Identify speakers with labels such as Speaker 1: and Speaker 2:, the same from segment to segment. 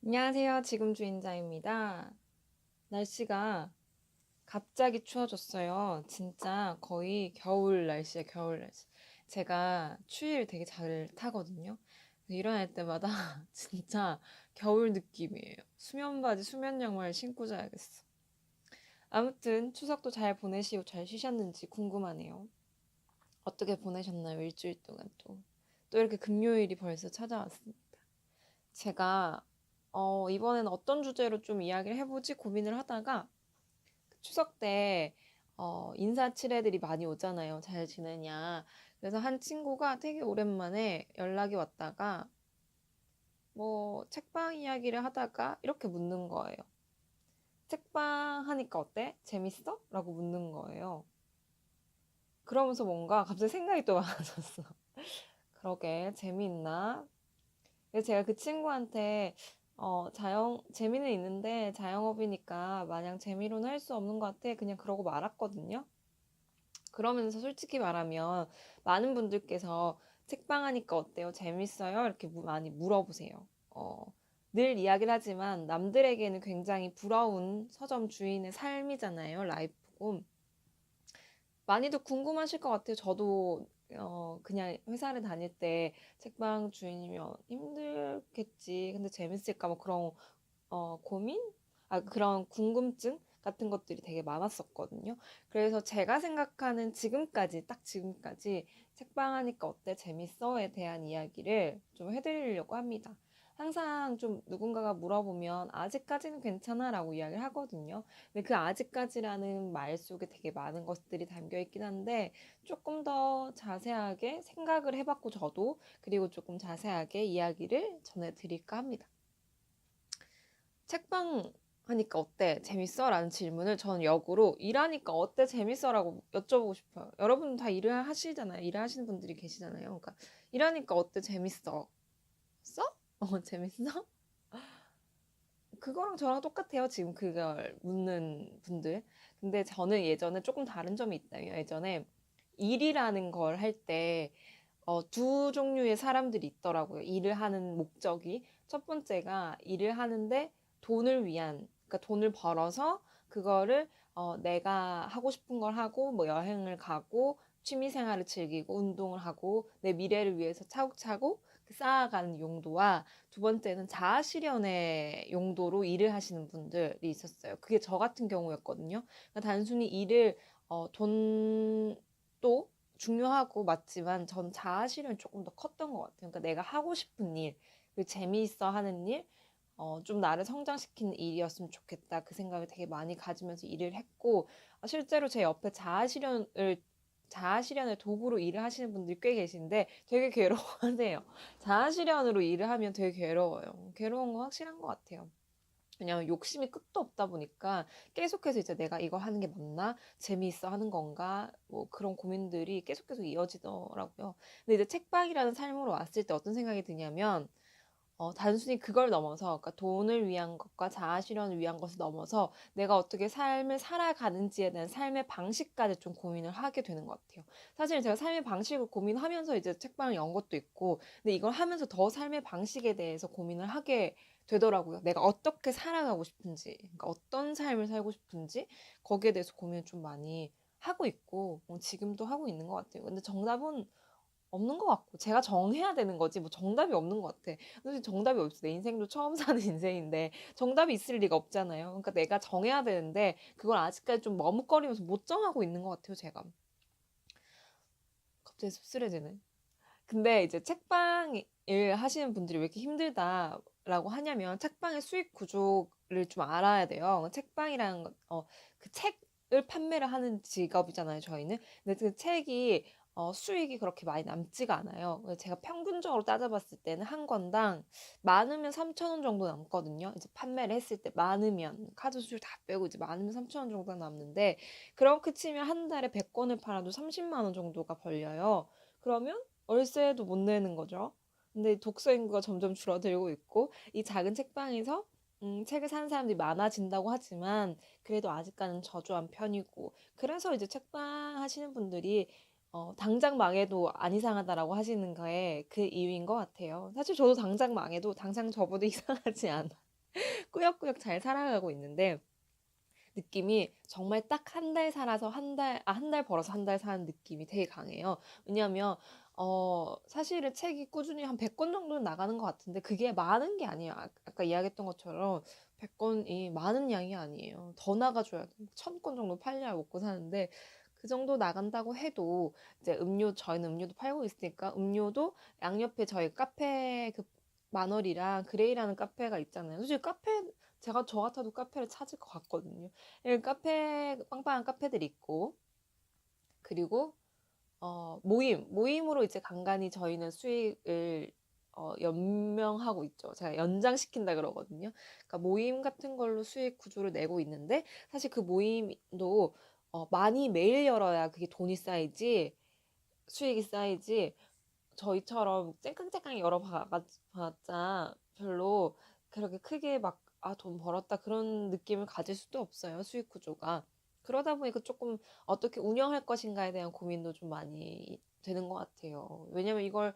Speaker 1: 안녕하세요. 지금 주인자입니다. 날씨가 갑자기 추워졌어요. 진짜 거의 겨울 날씨에 겨울 날씨. 제가 추위를 되게 잘 타거든요. 일어날 때마다 진짜 겨울 느낌이에요. 수면 바지, 수면 양말 신고 자야겠어. 아무튼 추석도 잘 보내시고 잘 쉬셨는지 궁금하네요. 어떻게 보내셨나요? 일주일 동안 또. 또 이렇게 금요일이 벌써 찾아왔습니다. 제가 이번에는 어떤 주제로 좀 이야기를 해보지 고민을 하다가 추석 때 인사치레들이 많이 오잖아요. 잘 지내냐. 그래서 한 친구가 되게 오랜만에 연락이 왔다가 뭐 책방 이야기를 하다가 이렇게 묻는 거예요. 책방 하니까 어때? 재밌어? 라고 묻는 거예요. 그러면서 뭔가 갑자기 생각이 또 많아졌어. 그러게, 재미있나? 그래서 제가 그 친구한테 재미는 있는데 자영업이니까 마냥 재미로는 할 수 없는 것 같아. 그냥 그러고 말았거든요. 그러면서 솔직히 말하면 많은 분들께서 책방 하니까 어때요? 재밌어요? 이렇게 많이 물어보세요. 늘 이야기를 하지만 남들에게는 굉장히 부러운 서점 주인의 삶이잖아요. 라이프고. 많이도 궁금하실 것 같아요. 저도 그냥 회사를 다닐 때 책방 주인이면 힘들겠지. 근데 재밌을까? 뭐 그런 고민? 그런 궁금증 같은 것들이 되게 많았었거든요. 그래서 제가 생각하는 지금까지, 딱 지금까지 책방 하니까 어때? 재밌어?에 대한 이야기를 좀 해드리려고 합니다. 항상 좀 누군가가 물어보면 아직까지는 괜찮아 라고 이야기를 하거든요. 근데 그 아직까지라는 말 속에 되게 많은 것들이 담겨 있긴 한데 조금 더 자세하게 생각을 해봤고 저도 그리고 조금 자세하게 이야기를 전해드릴까 합니다. 책방 하니까 어때? 재밌어? 라는 질문을 저는 역으로 일하니까 어때? 재밌어? 라고 여쭤보고 싶어요. 여러분 다 일을 하시잖아요. 일을 하시는 분들이 계시잖아요. 그러니까 일하니까 어때? 재밌어? 써? 재밌어? 그거랑 저랑 똑같아요. 지금 그걸 묻는 분들. 근데 저는 예전에 조금 다른 점이 있다. 예전에 일이라는 걸 할 때, 두 종류의 사람들이 있더라고요. 일을 하는 목적이. 첫 번째가 일을 하는데 돈을 위한, 그러니까 돈을 벌어서 그거를 내가 하고 싶은 걸 하고, 뭐 여행을 가고, 취미 생활을 즐기고, 운동을 하고, 내 미래를 위해서 차곡차곡 쌓아가는 용도와 두 번째는 자아 실현의 용도로 일을 하시는 분들이 있었어요. 그게 저 같은 경우였거든요. 그러니까 단순히 일을 돈도 중요하고 맞지만 전 자아 실현이 조금 더 컸던 것 같아요. 그러니까 내가 하고 싶은 일, 그 재미있어 하는 일, 좀 나를 성장시키는 일이었으면 좋겠다. 그 생각을 되게 많이 가지면서 일을 했고, 실제로 제 옆에 자아실현을 도구로 일을 하시는 분들이 꽤 계신데 되게 괴로워하세요. 자아실현으로 일을 하면 되게 괴로워요. 괴로운 건 확실한 것 같아요. 왜냐면 욕심이 끝도 없다 보니까 계속해서 이제 내가 이거 하는 게 맞나? 재미있어 하는 건가? 뭐 그런 고민들이 계속해서 이어지더라고요. 근데 이제 책방이라는 삶으로 왔을 때 어떤 생각이 드냐면 단순히 그걸 넘어서, 그러니까 돈을 위한 것과 자아 실현을 위한 것을 넘어서 내가 어떻게 삶을 살아가는지에 대한 삶의 방식까지 좀 고민을 하게 되는 것 같아요. 사실 제가 삶의 방식을 고민하면서 이제 책방을 연 것도 있고, 근데 이걸 하면서 더 삶의 방식에 대해서 고민을 하게 되더라고요. 내가 어떻게 살아가고 싶은지, 그러니까 어떤 삶을 살고 싶은지, 거기에 대해서 고민을 좀 많이 하고 있고, 지금도 하고 있는 것 같아요. 근데 정답은 없는 것 같고 제가 정해야 되는 거지 뭐 정답이 없는 것 같아. 사실 정답이 없어. 내 인생도 처음 사는 인생인데 정답이 있을 리가 없잖아요. 그러니까 내가 정해야 되는데 그걸 아직까지 좀 머뭇거리면서 못 정하고 있는 것 같아요. 제가 갑자기 씁쓸해지네. 근데 이제 책방 일 하시는 분들이 왜 이렇게 힘들다라고 하냐면 책방의 수익 구조를 좀 알아야 돼요. 책방이라는 그 책을 판매를 하는 직업이잖아요, 저희는. 근데 그 책이 수익이 그렇게 많이 남지가 않아요. 그래서 제가 평균적으로 따져봤을 때는 한 권당 많으면 3천 원 정도 남거든요. 이제 판매를 했을 때 많으면 카드 수수료 다 빼고 이제 많으면 3천 원 정도 남는데 그렇게 치면 한 달에 100권을 팔아도 30만 원 정도가 벌려요. 그러면 월세도 못 내는 거죠. 근데 독서 인구가 점점 줄어들고 있고 이 작은 책방에서 책을 사는 사람들이 많아진다고 하지만 그래도 아직까지는 저조한 편이고 그래서 이제 책방 하시는 분들이 당장 망해도 안 이상하다라고 하시는 거에 그 이유인 것 같아요. 사실 저도 당장 망해도 당장 접어도 이상하지 않아. 꾸역꾸역 잘 살아가고 있는데 느낌이 정말 딱 한 달 살아서 한 달 벌어서 한 달 사는 느낌이 되게 강해요. 왜냐하면 사실은 책이 꾸준히 한 100권 정도는 나가는 것 같은데 그게 많은 게 아니에요. 아까 이야기했던 것처럼 100권이 많은 양이 아니에요. 더 나가줘야 돼. 1000권 정도 팔려야 먹고 사는데 그 정도 나간다고 해도 이제 저희는 음료도 팔고 있으니까 음료도 양옆에 저희 카페 그 만월이랑 그레이라는 카페가 있잖아요. 솔직히 제가 저 같아도 카페를 찾을 것 같거든요. 빵빵한 카페들이 있고, 그리고, 모임으로 이제 간간히 저희는 수익을, 연명하고 있죠. 제가 연장시킨다 그러거든요. 그러니까 모임 같은 걸로 수익 구조를 내고 있는데, 사실 그 모임도, 많이 매일 열어야 그게 돈이 쌓이지, 수익이 쌓이지, 저희처럼 쨍깡쨍깡 열어봤자 별로 그렇게 크게 막, 돈 벌었다 그런 느낌을 가질 수도 없어요. 수익 구조가. 그러다 보니까 조금 어떻게 운영할 것인가에 대한 고민도 좀 많이 되는 것 같아요. 왜냐면 이걸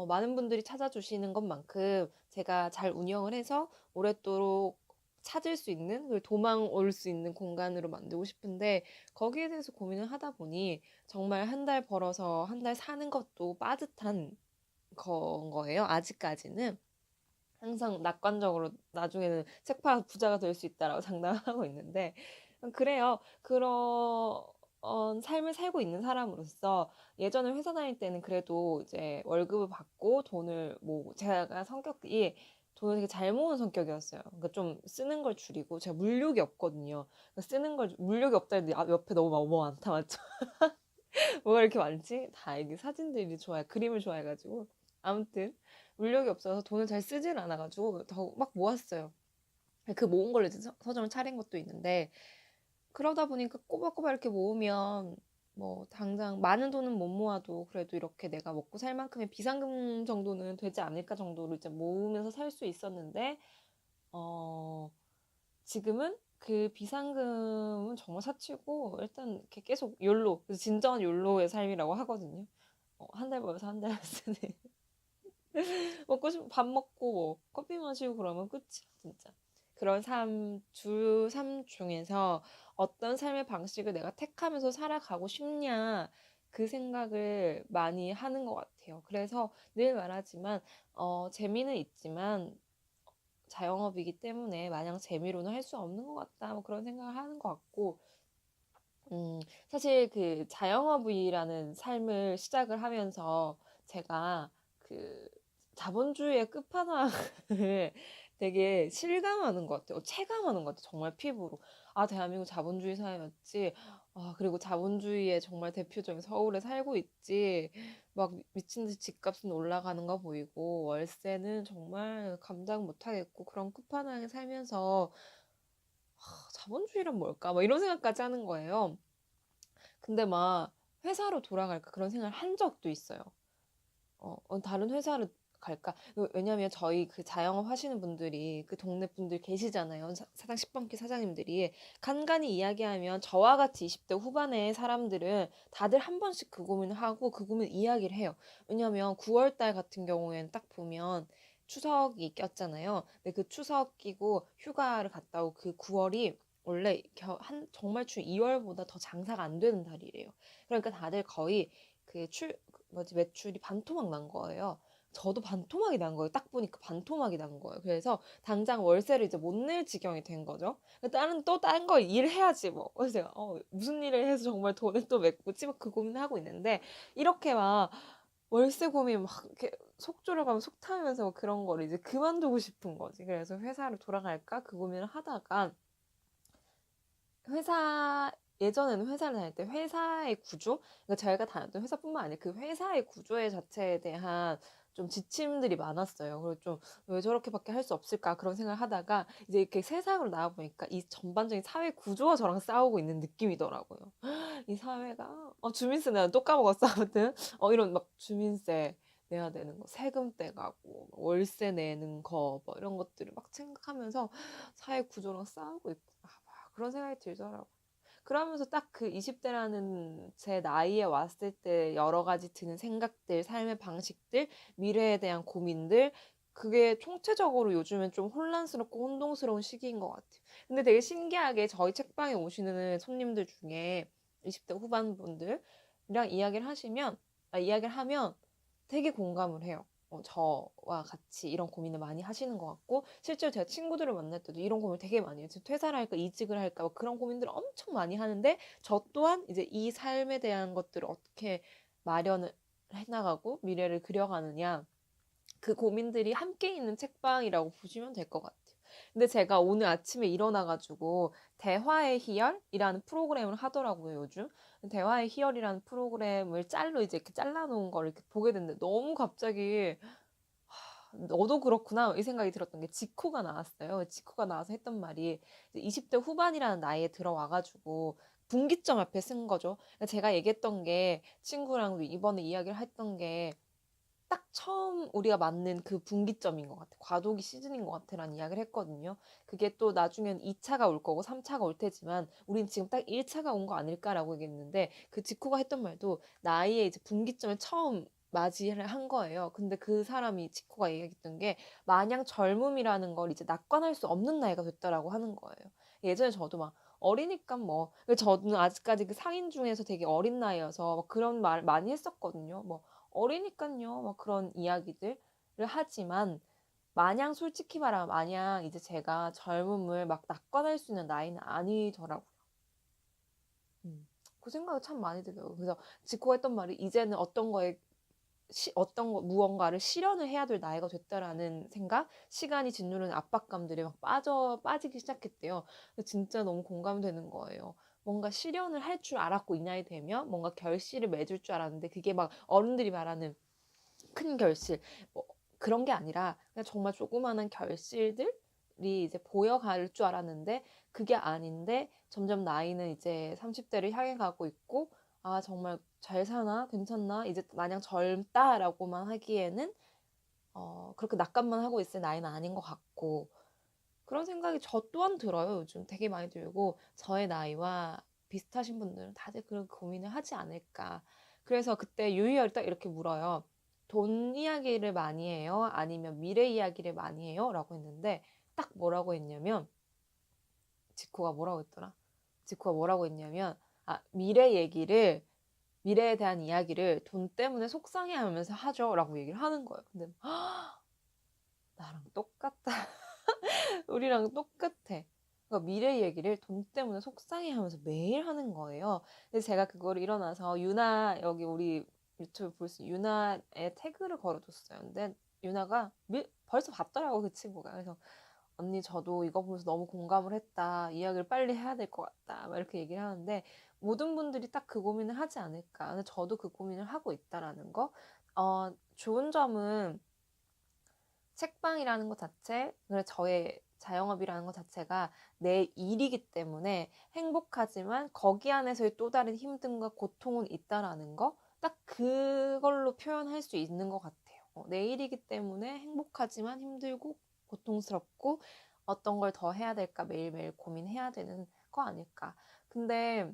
Speaker 1: 많은 분들이 찾아주시는 것만큼 제가 잘 운영을 해서 오랫도록 찾을 수 있는, 그리고 도망 올 수 있는 공간으로 만들고 싶은데 거기에 대해서 고민을 하다 보니 정말 한 달 벌어서 한 달 사는 것도 빠듯한 거예요. 아직까지는. 항상 낙관적으로 나중에는 책 팔아서 부자가 될 수 있다라고 장담하고 있는데 그래요. 그런 삶을 살고 있는 사람으로서 예전에 회사 다닐 때는 그래도 이제 월급을 받고 제가 성격이 돈을 되게 잘 모으는 성격이었어요. 그러니까 좀 쓰는 걸 줄이고 제가 물욕이 없거든요. 물욕이 없다 해도 옆에 너무 많다 맞죠? 뭐가 이렇게 많지? 다 이게 사진들이 좋아해. 그림을 좋아해가지고. 아무튼, 물욕이 없어서 돈을 잘 쓰질 않아가지고 더 막 모았어요. 그 모은 걸로 이제 서점을 차린 것도 있는데, 그러다 보니까 꼬박꼬박 이렇게 모으면, 뭐, 당장 많은 돈은 못 모아도 그래도 이렇게 내가 먹고 살 만큼의 비상금 정도는 되지 않을까 정도로 이제 모으면서 살 수 있었는데, 어, 지금은 그 비상금은 정말 사치고 일단 이렇게 계속 그래서 진정한 욜로의 삶이라고 하거든요. 한 달 벌어서 한 달 쓰는. 먹고 싶으면 밥 먹고 뭐 커피 마시고 그러면 끝이야, 진짜. 그런 삶 중에서 어떤 삶의 방식을 내가 택하면서 살아가고 싶냐, 그 생각을 많이 하는 것 같아요. 그래서 늘 말하지만, 재미는 있지만, 자영업이기 때문에 마냥 재미로는 할 수 없는 것 같다. 뭐 그런 생각을 하는 것 같고, 사실 그 자영업이라는 삶을 시작을 하면서 제가 그 자본주의의 끝판왕을 되게 실감하는 것 같아요. 체감하는 것 같아요. 정말 피부로. 대한민국 자본주의 사회였지. 그리고 자본주의의 정말 대표적인 서울에 살고 있지. 막 미친 듯이 집값은 올라가는 거 보이고, 월세는 정말 감당 못 하겠고, 그런 끝판왕에 살면서 자본주의란 뭘까? 막 이런 생각까지 하는 거예요. 근데 막 회사로 돌아갈까 그런 생각을 한 적도 있어요. 다른 회사를 갈까? 왜냐면 저희 그 자영업 하시는 분들이 그 동네 분들 계시잖아요. 사장 10번기 사장님들이 간간히 이야기하면 저와 같이 20대 후반의 사람들은 다들 한 번씩 그 고민을 하고 그 고민 이야기를 해요. 왜냐면 9월 달 같은 경우에는 딱 보면 추석이 꼈잖아요. 근데 그 추석 끼고 휴가를 갔다 오고 그 9월이 원래 정말 2월보다 더 장사가 안 되는 달이래요. 그러니까 다들 거의 매출이 반토막 난 거예요. 저도 반토막이 난 거예요. 딱 보니까 반토막이 난 거예요. 그래서 당장 월세를 이제 못 낼 지경이 된 거죠. 다른 거 일해야지 뭐. 그래서 제가 무슨 일을 해서 정말 돈을 또 메꾸지 막 그 고민을 하고 있는데 이렇게 막 월세 고민 막 이렇게 속 졸여가면 속 타면서 그런 거를 이제 그만두고 싶은 거지. 그래서 회사를 돌아갈까 그 고민을 하다가 회사 예전에는 회사를 다닐 때 회사의 구조, 그러니까 저희가 다녔던 회사뿐만 아니라 그 회사의 구조의 자체에 대한 좀 지침들이 많았어요. 그리고 좀 왜 저렇게밖에 할 수 없을까 그런 생각을 하다가 이제 이렇게 세상으로 나와 보니까 이 전반적인 사회 구조가 저랑 싸우고 있는 느낌이더라고요. 이 사회가 주민세 내가 또 까먹었어 아무튼 이런 막 주민세 내야 되는 거, 세금 떼가고 월세 내는 거 뭐 이런 것들을 막 생각하면서 사회 구조랑 싸우고 있고 막 그런 생각이 들더라고요. 그러면서 딱 그 20대라는 제 나이에 왔을 때 여러 가지 드는 생각들, 삶의 방식들, 미래에 대한 고민들, 그게 총체적으로 요즘엔 좀 혼란스럽고 혼동스러운 시기인 것 같아요. 근데 되게 신기하게 저희 책방에 오시는 손님들 중에 20대 후반 분들이랑 이야기를 하면 되게 공감을 해요. 저와 같이 이런 고민을 많이 하시는 것 같고, 실제로 제가 친구들을 만날 때도 이런 고민을 되게 많이 해요. 지금 퇴사를 할까, 이직을 할까, 뭐 그런 고민들을 엄청 많이 하는데, 저 또한 이제 이 삶에 대한 것들을 어떻게 마련을 해나가고 미래를 그려가느냐, 그 고민들이 함께 있는 책방이라고 보시면 될 것 같아요. 근데 제가 오늘 아침에 일어나가지고 대화의 희열이라는 프로그램을 하더라고요, 요즘. 대화의 희열이라는 프로그램을 짤로 이제 이렇게 잘라놓은 걸 이렇게 보게 됐는데 너무 갑자기 너도 그렇구나 이 생각이 들었던 게 지코가 나왔어요. 지코가 나와서 했던 말이 20대 후반이라는 나이에 들어와가지고 분기점 앞에 쓴 거죠. 제가 얘기했던 게 친구랑도 이번에 이야기를 했던 게 딱 처음 우리가 맞는 그 분기점인 것 같아. 과도기 시즌인 것 같아라는 이야기를 했거든요. 그게 또 나중엔 2차가 올 거고 3차가 올 테지만 우린 지금 딱 1차가 온 거 아닐까라고 얘기했는데 그 지코가 했던 말도 나이의 이제 분기점에 처음 맞이를 한 거예요. 근데 그 사람이 지코가 얘기했던 게 마냥 젊음이라는 걸 이제 낙관할 수 없는 나이가 됐다라고 하는 거예요. 예전에 저도 막 어리니까 뭐 저는 아직까지 그 상인 중에서 되게 어린 나이여서 막 그런 말 많이 했었거든요. 뭐 어리니깐요. 막 그런 이야기들을 하지만 마냥 솔직히 말하면 마냥 이제 제가 젊음을 막 낙관할 수 있는 나이는 아니더라고요. 그 생각이 참 많이 들어요. 그래서 지코가 했던 말이 이제는 어떤 거 무언가를 실현을 해야 될 나이가 됐다라는 생각, 시간이 짓누르는 압박감들이 막 빠지기 시작했대요. 진짜 너무 공감되는 거예요. 뭔가 실현을 할 줄 알았고 이 나이 되면 뭔가 결실을 맺을 줄 알았는데 그게 막 어른들이 말하는 큰 결실 뭐 그런 게 아니라 그냥 정말 조그마한 결실들이 이제 보여갈 줄 알았는데 그게 아닌데 점점 나이는 이제 30대를 향해 가고 있고 아 정말 잘 사나 괜찮나 이제 마냥 젊다라고만 하기에는 그렇게 낙관만 하고 있을 나이는 아닌 것 같고 그런 생각이 저 또한 들어요. 요즘 되게 많이 들고 저의 나이와 비슷하신 분들은 다들 그런 고민을 하지 않을까. 그래서 그때 유희열이 딱 이렇게 물어요. 돈 이야기를 많이 해요? 아니면 미래 이야기를 많이 해요? 라고 했는데 딱 뭐라고 했냐면 지코가 뭐라고 했더라? 지코가 뭐라고 했냐면 미래에 대한 이야기를 돈 때문에 속상해하면서 하죠 라고 얘기를 하는 거예요. 근데 나랑 똑같다. 우리랑 똑같아. 그러니까 미래 얘기를 돈 때문에 속상해하면서 매일 하는 거예요. 그래서 제가 그걸 일어나서 유나 여기 우리 유튜브 볼 수 유나의 태그를 걸어줬어요. 근데 유나가 벌써 봤더라고 그 친구가. 그래서 언니 저도 이거 보면서 너무 공감을 했다. 이야기를 빨리 해야 될 것 같다. 막 이렇게 얘기를 하는데 모든 분들이 딱 그 고민을 하지 않을까. 근데 저도 그 고민을 하고 있다라는 거. 좋은 점은 책방이라는 것 자체, 그래 저의 자영업이라는 것 자체가 내 일이기 때문에 행복하지만 거기 안에서의 또 다른 힘듦과 고통은 있다라는 거, 딱 그걸로 표현할 수 있는 것 같아요. 내 일이기 때문에 행복하지만 힘들고 고통스럽고 어떤 걸 더 해야 될까 매일매일 고민해야 되는 거 아닐까. 근데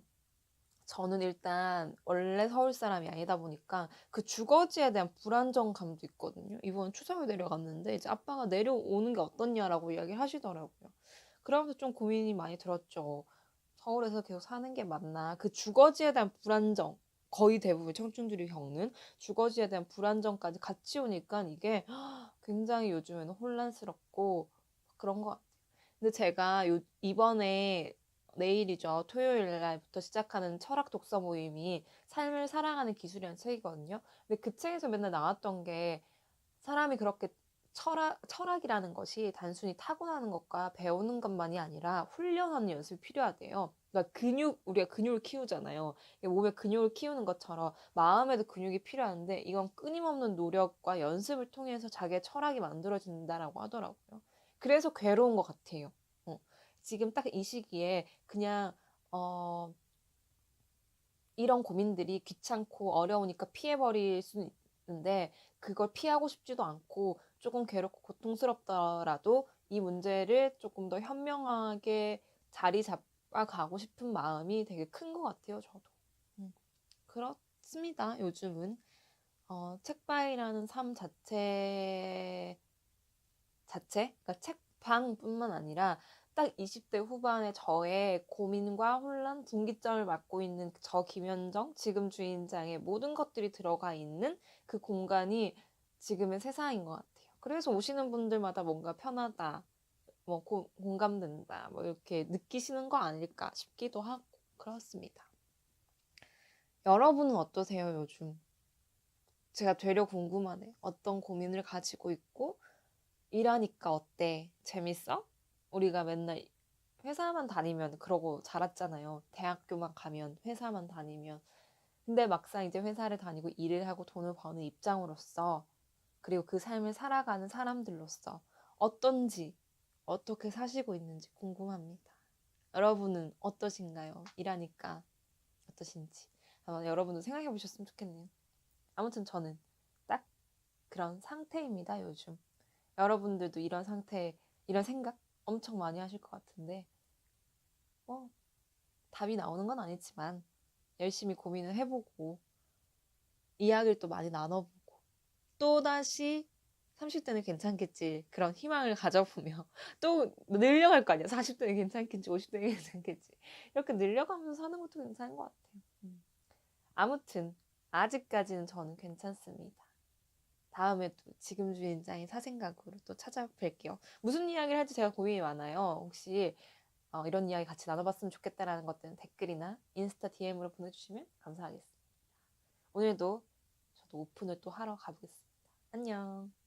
Speaker 1: 저는 일단 원래 서울 사람이 아니다 보니까 그 주거지에 대한 불안정감도 있거든요. 이번 추석에 내려갔는데 이제 아빠가 내려오는 게 어떻냐라고 이야기를 하시더라고요. 그러면서 좀 고민이 많이 들었죠. 서울에서 계속 사는 게 맞나? 그 주거지에 대한 불안정, 거의 대부분 청춘들이 겪는 주거지에 대한 불안정까지 같이 오니까 이게 굉장히 요즘에는 혼란스럽고 그런 것 같아요. 근데 제가 이번에 내일이죠. 토요일 날부터 시작하는 철학 독서 모임이 삶을 살아가는 기술이라는 책이거든요. 근데 그 책에서 맨날 나왔던 게 사람이 그렇게 철학이라는 것이 단순히 타고나는 것과 배우는 것만이 아니라 훈련하는 연습이 필요하대요. 그러니까 우리가 근육을 키우잖아요. 몸에 근육을 키우는 것처럼 마음에도 근육이 필요한데 이건 끊임없는 노력과 연습을 통해서 자기의 철학이 만들어진다라고 하더라고요. 그래서 괴로운 것 같아요. 어. 지금 딱 이 시기에 그냥 어, 이런 고민들이 귀찮고 어려우니까 피해버릴 수는 있는데 그걸 피하고 싶지도 않고 조금 괴롭고 고통스럽더라도 이 문제를 조금 더 현명하게 자리 잡아 가고 싶은 마음이 되게 큰 것 같아요, 저도. 그렇습니다, 요즘은. 책방이라는 삶 자체가 자체, 그러니까 책방뿐만 아니라 딱 20대 후반의 저의 고민과 혼란, 분기점을 맡고 있는 저 김현정, 지금 주인장의 모든 것들이 들어가 있는 그 공간이 지금의 세상인 것 같아요. 그래서 오시는 분들마다 뭔가 편하다, 뭐 공감된다, 뭐 이렇게 느끼시는 거 아닐까 싶기도 하고 그렇습니다. 여러분은 어떠세요, 요즘? 제가 되려 궁금하네. 어떤 고민을 가지고 있고 일하니까 어때? 재밌어? 우리가 맨날 회사만 다니면 그러고 자랐잖아요. 대학교만 가면 회사만 다니면. 근데 막상 이제 회사를 다니고 일을 하고 돈을 버는 입장으로서 그리고 그 삶을 살아가는 사람들로서 어떤지 어떻게 사시고 있는지 궁금합니다. 여러분은 어떠신가요? 일하니까 어떠신지 한번 여러분도 생각해 보셨으면 좋겠네요. 아무튼 저는 딱 그런 상태입니다, 요즘. 여러분들도 이런 상태, 이런 생각 엄청 많이 하실 것 같은데, 뭐, 답이 나오는 건 아니지만, 열심히 고민을 해보고, 이야기를 또 많이 나눠보고, 또다시 30대는 괜찮겠지. 그런 희망을 가져보며, 또 늘려갈 거 아니야. 40대는 괜찮겠지, 50대는 괜찮겠지. 이렇게 늘려가면서 사는 것도 괜찮은 것 같아요. 아무튼, 아직까지는 저는 괜찮습니다. 다음에 또 지금 주인장의 사생각으로 또 찾아뵐게요. 무슨 이야기를 할지 제가 고민이 많아요. 혹시 이런 이야기 같이 나눠봤으면 좋겠다라는 것들은 댓글이나 인스타 DM으로 보내주시면 감사하겠습니다. 오늘도 저도 오픈을 또 하러 가보겠습니다. 안녕.